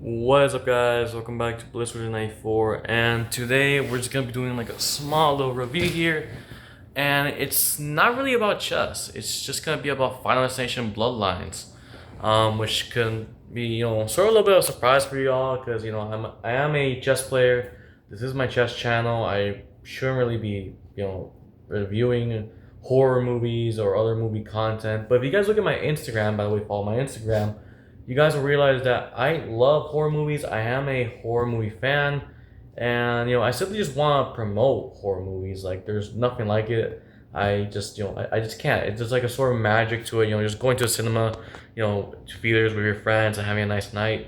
What is up, guys? Welcome back to Bliss94, and today we're just gonna be doing like a small little review here, and it's not really about chess. It's just gonna be about Final Destination Bloodlines, which can be sort of a little bit of a surprise for y'all because I am a chess player. This is my chess channel. I shouldn't really be reviewing horror movies or other movie content, but if you guys look at my Instagram, by the way, follow my Instagram, you guys will realize that I love horror movies. I am a horror movie fan, and I simply just want to promote horror movies. Like, there's nothing like it. I just I just can't. It's just like a sort of magic to it. Just going to a cinema, to theaters with your friends and having a nice night.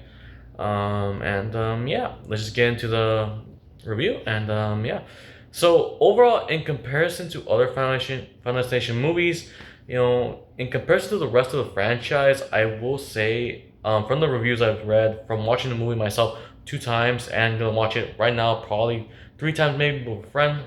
Yeah, let's just get into the review. Yeah. So overall, in comparison to other Final Destination movies, in comparison to the rest of the franchise, I will say, from the reviews I've read, from watching the movie myself 2 times, and gonna watch it right now probably 3 times maybe with a friend,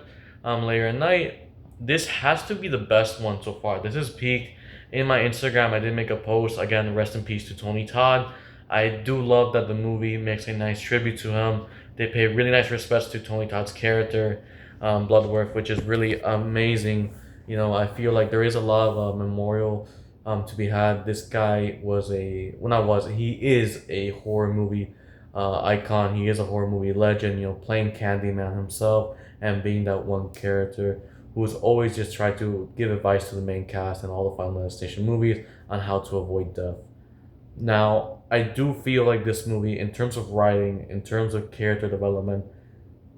later at night, this has to be the best one so far. This is peak. In my Instagram, I did make a post, again, rest in peace to Tony Todd. I do love that the movie makes a nice tribute to him. They pay really nice respects to Tony Todd's character, Bloodworth, which is really amazing. I feel like there is a lot of memorial to be had. This guy was he is a horror movie icon. He is a horror movie legend, playing Candyman himself and being that one character who's always just tried to give advice to the main cast and all the Final Destination movies on how to avoid death. Now, I do feel like this movie, in terms of writing, in terms of character development,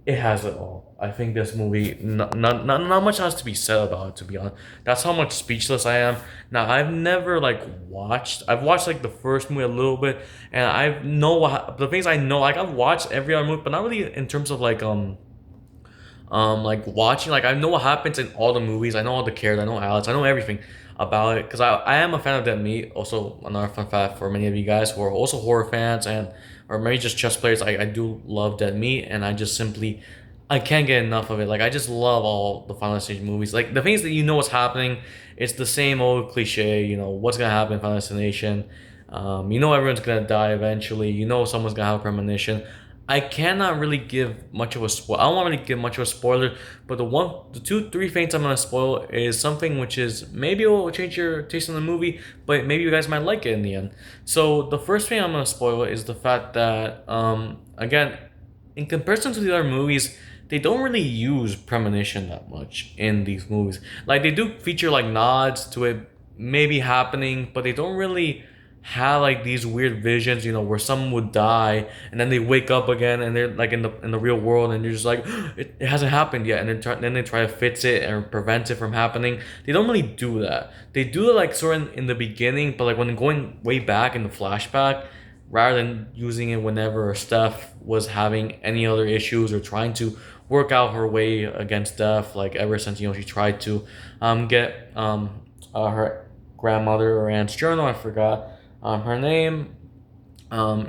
it has it all. I think this movie, not much has to be said about it, to be honest. That's how much speechless I am. Now, I've never I've watched like the first movie a little bit, and I know the things I know. Like, I've watched every other movie, but not really in terms of like watching. Like, I know what happens in all the movies. I know all the characters. I know Alex. I know everything about it because I am a fan of Dead Meat. Also, another fun fact for many of you guys who are also horror fans and or maybe just chess players. I do love Dead Meat, and I can't get enough of it. Like, I just love all the Final Destination movies. Like, the things that what's happening. It's the same old cliche. What's gonna happen in Final Destination. Everyone's gonna die eventually. Someone's gonna have a premonition. I cannot really give much of a spoil. I don't want to really give much of a spoiler, but the two, three things I'm gonna spoil is something which is maybe it will change your taste in the movie, but maybe you guys might like it in the end. So the first thing I'm gonna spoil is the fact that, again, in comparison to the other movies, they don't really use premonition that much in these movies. Like, they do feature like nods to it maybe happening, but they don't really have like these weird visions, where someone would die and then they wake up again and they're like in the real world, and you're just like, it hasn't happened yet, and then they try to fix it or prevent it from happening. They don't really do that. They do it like sort of in the beginning, but like when going way back in the flashback, rather than using it whenever Steph was having any other issues or trying to work out her way against death, like ever since she tried to get her grandmother or aunt's journal, I forgot her name.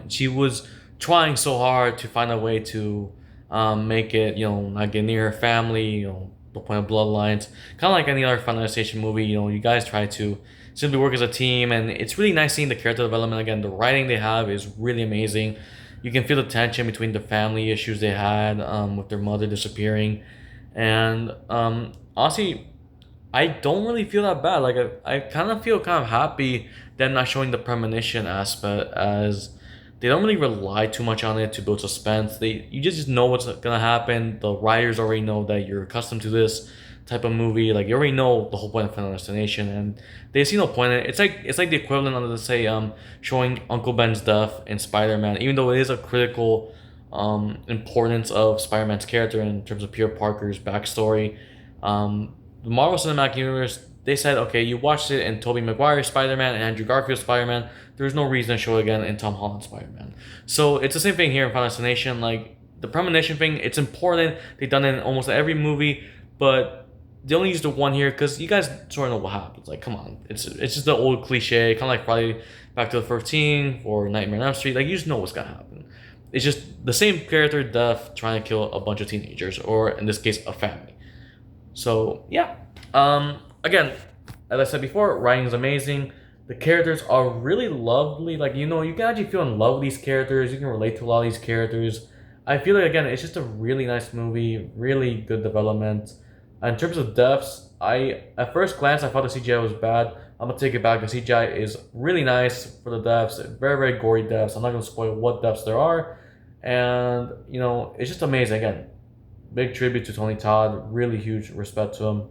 She was trying so hard to find a way to make it, not get near her family, the point of Bloodlines. Kind of like any other Final Destination movie, you guys try to simply work as a team, and it's really nice seeing the character development. Again, the writing they have is really amazing. You can feel the tension between the family issues they had with their mother disappearing, and honestly, I don't really feel that bad. Like, I kind of feel kind of happy them not showing the premonition aspect, as they don't really rely too much on it to build suspense. You just know what's gonna happen. The writers already know that you're accustomed to this type of movie. Like, you already know the whole point of Final Destination, and they see no point in it. It's like the equivalent of, let's say, showing Uncle Ben's death in Spider-Man, even though it is a critical importance of Spider-Man's character in terms of Peter Parker's backstory. The Marvel Cinematic Universe, they said, okay, you watched it in Tobey Maguire's Spider-Man and Andrew Garfield's Spider-Man. There's no reason to show it again in Tom Holland's Spider-Man. So it's the same thing here in Final Destination. Like, the premonition thing, it's important. They've done it in almost every movie, but they only used the one here because you guys sort of know what happens. Like, come on, it's just the old cliche, kind of like probably Back to the 13 or Nightmare on Elm Street. Like, you just know what's gonna happen. It's just the same character death trying to kill a bunch of teenagers, or in this case, a family. So yeah, again, as I said before, writing is amazing. The characters are really lovely. Like, you can actually feel in love with these characters. You can relate to a lot of these characters. I feel like, again, it's just a really nice movie, really good development. In terms of deaths, I at first glance I thought the CGI was bad. I'm gonna take it back. The CGI is really nice for the deaths. Very, very gory deaths. I'm not gonna spoil what deaths there are, and it's just amazing. Again, big tribute to Tony Todd. Really huge respect to him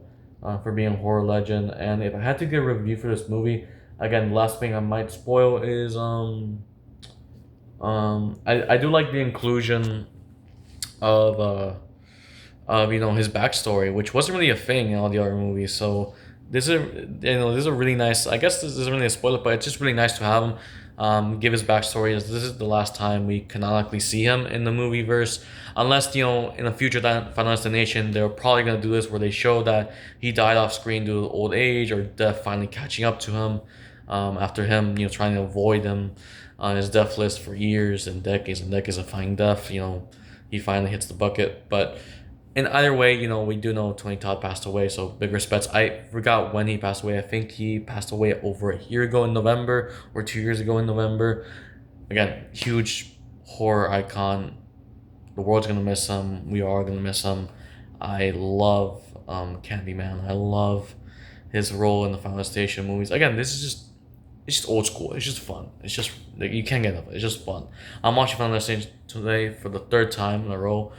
for being a horror legend. And if I had to give a review for this movie, again, the last thing I might spoil is I do like the inclusion of his backstory, which wasn't really a thing in all the other movies. So this is a really nice. I guess this isn't really a spoiler, but it's just really nice to have him give his backstory. As this is the last time we canonically see him in the movie verse, unless in a future Final Destination they're probably gonna do this where they show that he died off screen due to old age or death finally catching up to him after him trying to avoid him on his death list for years and decades of finding death. He finally hits the bucket, but in either way, we do know Tony Todd passed away, so big respects. I forgot when he passed away. I think he passed away over a year ago in November or 2 years ago in November. Again, huge horror icon. The world's gonna miss him. We are gonna miss him. I love Candyman. I love his role in the Final Station movies. Again, this is it's just old school. It's just fun. It's just like, you can't get enough. It's just fun. I'm watching Final Destination today for the third time in a row.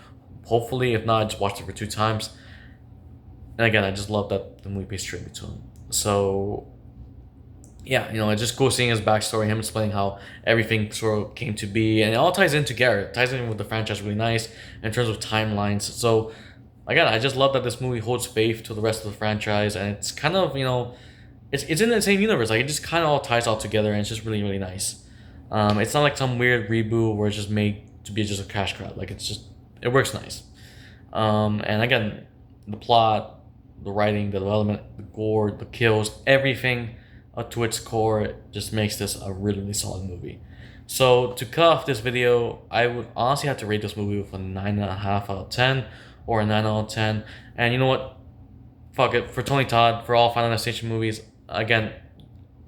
Hopefully, if not, I just watched it for 2 times. And again, I just love that the movie pays tribute to him. So yeah, it's just cool seeing his backstory, him explaining how everything sort of came to be, and it all ties in together. It ties in with the franchise really nice in terms of timelines. So again, I just love that this movie holds faith to the rest of the franchise, and it's kind of it's in the same universe. Like it just kind of all ties all together, and it's just really really nice. It's not like some weird reboot where it's just made to be just a cash grab. Like it works nice. And again, the plot, the writing, the development, the gore, the kills, everything to its core just makes this a really, really solid movie. So to cut off this video, I would honestly have to rate this movie with a 9.5 out of 10 or a 9 out of 10. And you know what? Fuck it. For Tony Todd, for all Final Destination movies, again,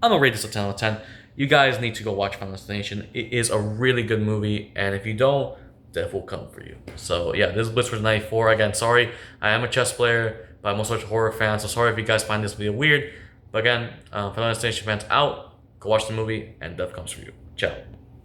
I'm gonna rate this a 10 out of 10. You guys need to go watch Final Destination. It is a really good movie, and if you don't, death will come for you. So yeah, this is Blitzward 94. Again, sorry, I am a chess player, but I'm also a horror fan, so sorry if you guys find this video weird. But again, Final Destination fans out, go watch the movie, and death comes for you. Ciao.